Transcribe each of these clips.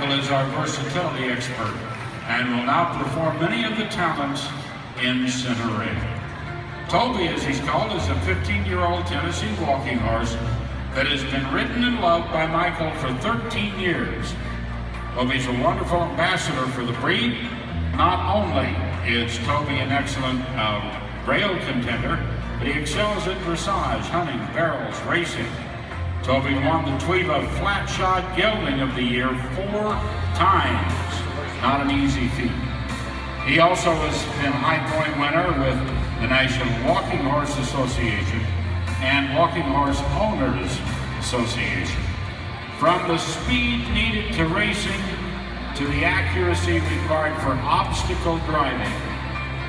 Michael is our versatility expert and will now perform many of the talents in center rail. Toby, as he's called, is a 15-year-old Tennessee walking horse that has been ridden and loved by Michael for 13 years. Toby's a wonderful ambassador for the breed. Not only is Toby an excellent rail contender, but he excels at dressage, hunting, barrels, racing. Toby won the Tweeba Flat Shot Gelding of the Year 4 times. Not an easy feat. He also has been High Point winner with the National Walking Horse Association and Walking Horse Owners Association. From the speed needed to racing to the accuracy required for obstacle driving,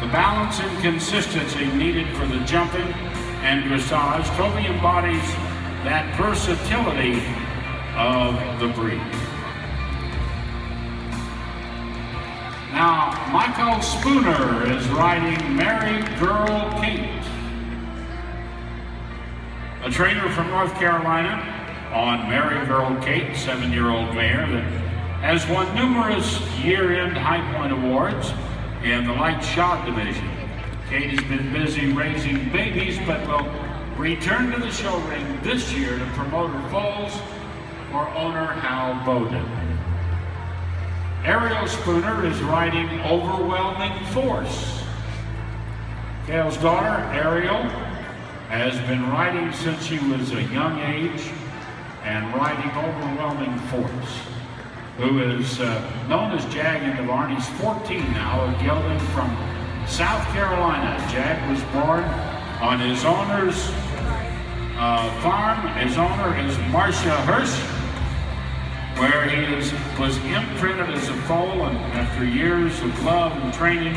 the balance and consistency needed for the jumping and dressage, Toby embodies that versatility of the breed. Now, Michael Spooner is riding Mary Girl Kate, a trainer from North Carolina on Mary Girl Kate, 7-year-old mare that has won numerous year-end High Point awards in the light shod division. Kate has been busy raising babies, but will return to the show ring this year to promote her foals for owner Hal Bowden. Ariel Spooner is riding Overwhelming Force. Gail's daughter, Ariel, has been riding since she was a young age and riding Overwhelming Force, who is known as Jag in the barn. He's 14 now, a gelding from South Carolina. Jag was born on his owner's farm. His owner is Marcia Hirsch, where he was imprinted as a foal, and after years of love and training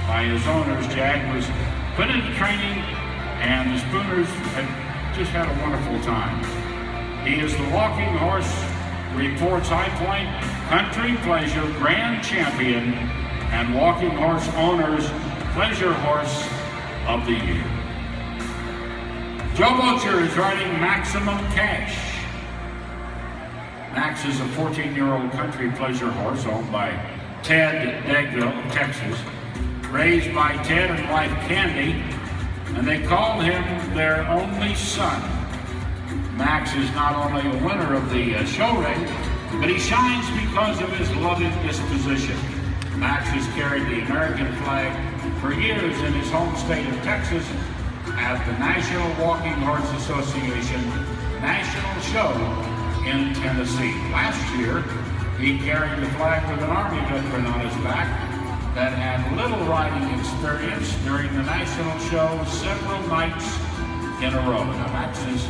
by his owners, Jag was put into training, and the Spooners had just had a wonderful time. He is the Walking Horse Reports High Point Country Pleasure Grand Champion and Walking Horse Owners Pleasure Horse of the Year. Joe Butcher is riding Maximum Cash. Max is a 14-year-old country pleasure horse owned by Ted Degville, Texas, raised by Ted and wife Candy, and they call him their only son. Max is not only a winner of the show ring, but he shines because of his loving disposition. Max has carried the American flag for years in his home state of Texas at the National Walking Horse Association National Show in Tennessee. Last year, he carried the flag with an Army veteran on his back that had little riding experience during the national show several nights in a row. Now, Max's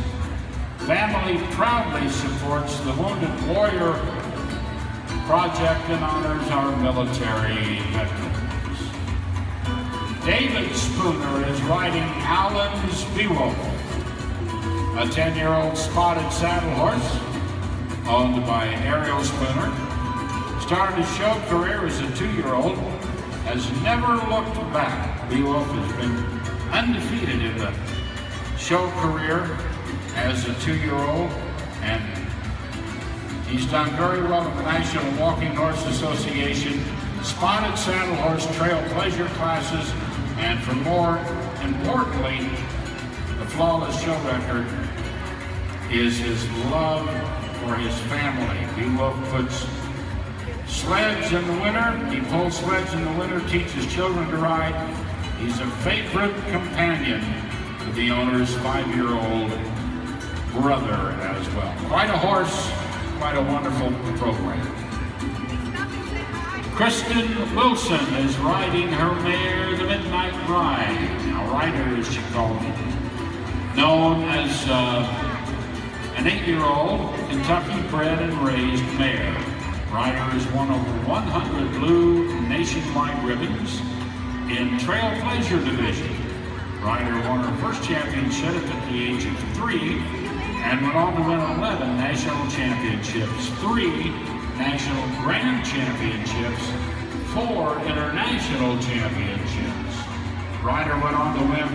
family proudly supports the Wounded Warrior Project and honors our military veterans. David Spooner is riding Allen's Beowulf, a 10-year-old spotted saddle horse owned by Ariel Spooner. Started his show career as a 2-year-old, has never looked back. Beowulf has been undefeated in the show career as a 2-year-old, and he's done very well in the National Walking Horse Association Spotted Saddle Horse Trail Pleasure classes, and for more importantly, the flawless show record is his love for his family. Beowulf puts sleds in the winter. He pulls sleds in the winter, teaches children to ride. He's a favorite companion to the owner's 5-year-old brother as well. Quite a horse, quite a wonderful program. Kristen Wilson is riding her mare, the Midnight Ride. Now, Rider, as she called it, known as an 8-year-old Kentucky-bred and raised mare. Rider has won over 100 blue nationwide ribbons in Trail Pleasure Division. Rider won her first championship at the age of 3 and went on to win 11 national championships, 3 national grand championships, 4 international championships. Rider went on to win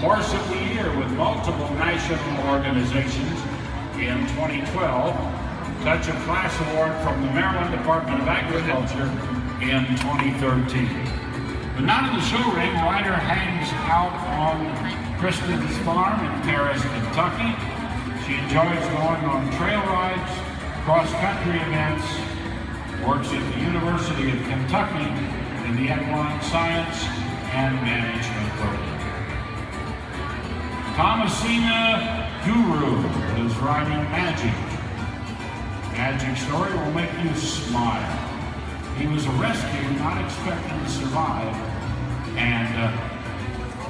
Horse of the Year with multiple national organizations in 2012 Touch of Class Award from the Maryland Department of Agriculture in 2013. But not in the show ring, Ryder hangs out on Kristen's farm in Paris, Kentucky. She enjoys going on trail rides, cross-country events, works at the University of Kentucky in the Equine Science and Management program. Thomasina Guru is riding Magic. Magic story will make you smile. He was a rescue, not expecting to survive, and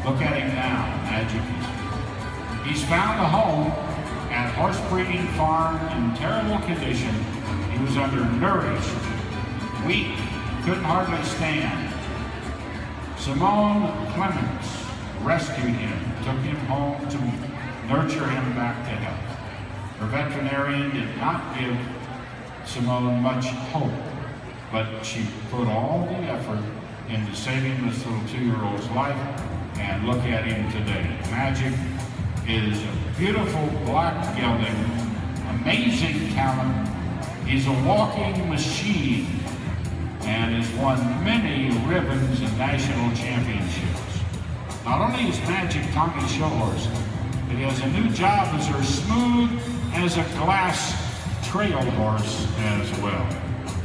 look at him now, Magic. He's found a home at horse breeding farm in terrible condition. He was undernourished, weak, couldn't hardly stand. Simone Clements rescued him, took him home to nurture him back to health. Her veterinarian did not give Simone much hope, but she put all the effort into saving this little 2-year-old's life, and look at him today. Magic is a beautiful black gelding, amazing talent. He's a walking machine and has won many ribbons and national championships. Not only is Magic Tommy's show horse, but he has a new job as her smooth as a glass trail horse as well.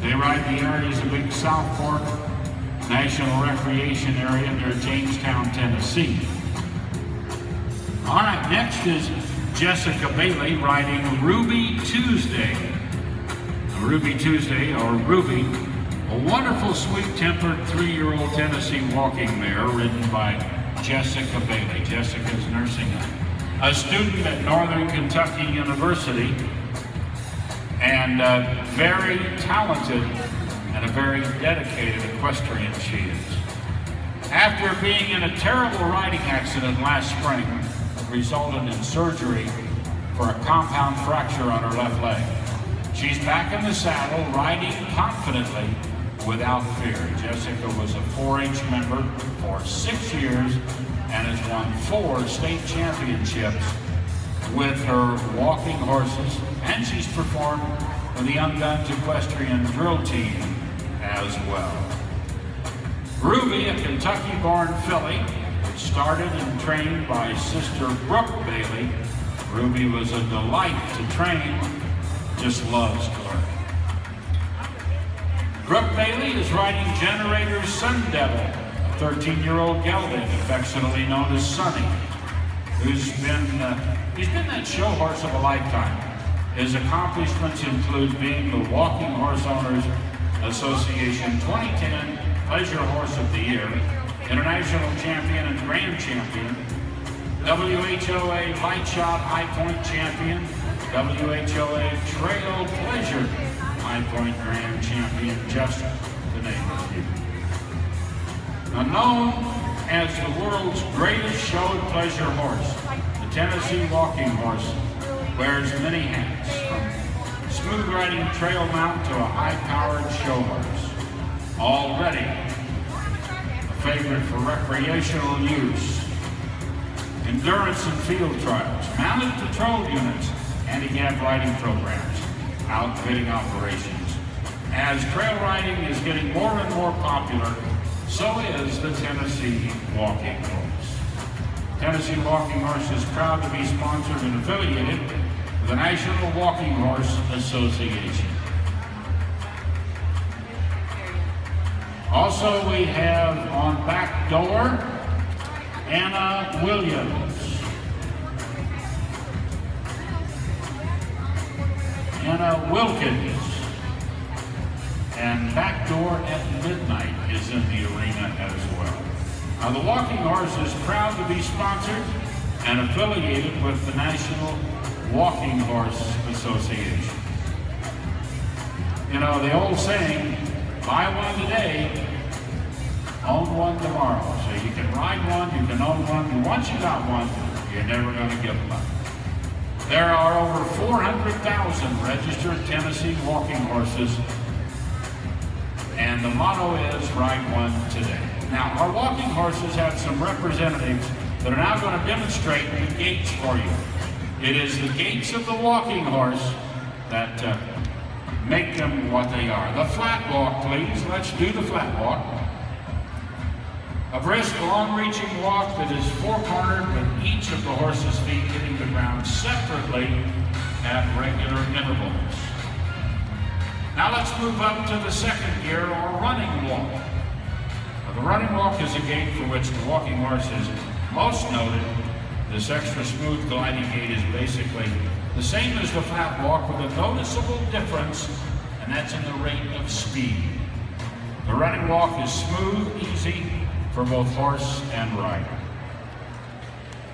They ride the areas of Big South Fork National Recreation Area near Jamestown, Tennessee. All right, next is Jessica Bailey riding Ruby Tuesday. Ruby Tuesday, or Ruby, a wonderful, sweet-tempered 3-year-old Tennessee walking mare ridden by Jessica Bailey. Jessica's nursing a student at Northern Kentucky University, and very talented and a very dedicated equestrian she is. After being in a terrible riding accident last spring that resulted in surgery for a compound fracture on her left leg, she's back in the saddle, riding confidently without fear. Jessica was a 4-H member for 6 years and has won 4 state championships with her walking horses, and she's performed with the Young Guns Equestrian Drill Team as well. Ruby, a Kentucky-born filly, started and trained by sister Brooke Bailey. Ruby was a delight to train, just loves to learn. Brooke Bailey is riding Generator's Sun Devil, a 13-year-old gelding, affectionately known as Sonny, who's been that show horse of a lifetime. His accomplishments include being the Walking Horse Owners Association 2010 Pleasure Horse of the Year, International Champion and Grand Champion, NWHA Light Shot High Point Champion, NWHA Trail Pleasure High Point Grand Champion, just to name a few. Now, known as the world's greatest show and pleasure horse, the Tennessee Walking Horse wears many hats, from smooth riding trail mount to a high-powered show horse. Already a favorite for recreational use, endurance and field trials, mounted patrol units, handicap riding programs, outfitting operations. As trail riding is getting more and more popular, so is the Tennessee Walking Horse. Tennessee Walking Horse is proud to be sponsored and affiliated with the National Walking Horse Association. Also, we have on back door, Anna Williams. Anna Wilkins. And back door at midnight is in the arena as well. Now, the Walking Horse is proud to be sponsored and affiliated with the National Walking Horse Association. You know, the old saying, buy one today, own one tomorrow. So you can ride one, you can own one, and once you got one, you're never going to give them up. There are over 400,000 registered Tennessee walking horses, and the motto is ride one today. Now, our walking horses have some representatives that are now going to demonstrate the gaits for you. It is the gaits of the walking horse that make them what they are. The flat walk, please. Let's do the flat walk. A brisk, long-reaching walk that is four-cornered with each of the horse's feet hitting the ground separately at regular intervals. Now let's move up to the second gear, or running walk. Now, the running walk is a gait for which the walking horse is most noted. This extra smooth gliding gait is basically the same as the flat walk with a noticeable difference, and that's in the rate of speed. The running walk is smooth, easy for both horse and rider.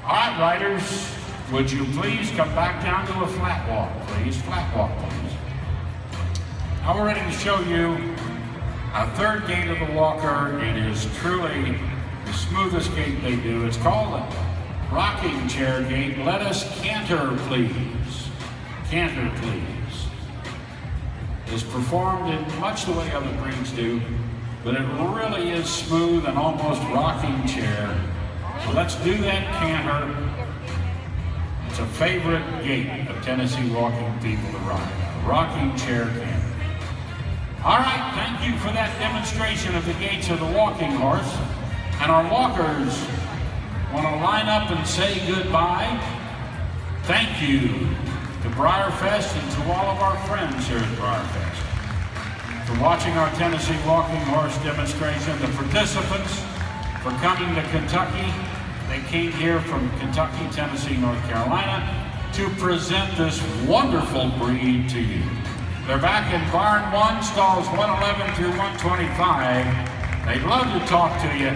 All right, riders, would you please come back down to a flat walk, please? Flat walk, please. Now we're ready to show you a third gait of the walker. It is truly the smoothest gait they do. It's called a rocking chair gait. Let us canter, please. Canter, please. Is performed in much the way other breeds do, but it really is smooth and almost rocking chair. So let's do that canter. It's a favorite gait of Tennessee walking people to ride. A rocking chair canter. All right, thank you for that demonstration of the gaits of the walking horse. And our walkers want to line up and say goodbye. Thank you to Breyerfest and to all of our friends here at Breyerfest for watching our Tennessee walking horse demonstration. The participants for coming to Kentucky. They came here from Kentucky, Tennessee, North Carolina to present this wonderful breed to you. They're back in Barn 1, stalls 111 through 125. They'd love to talk to you.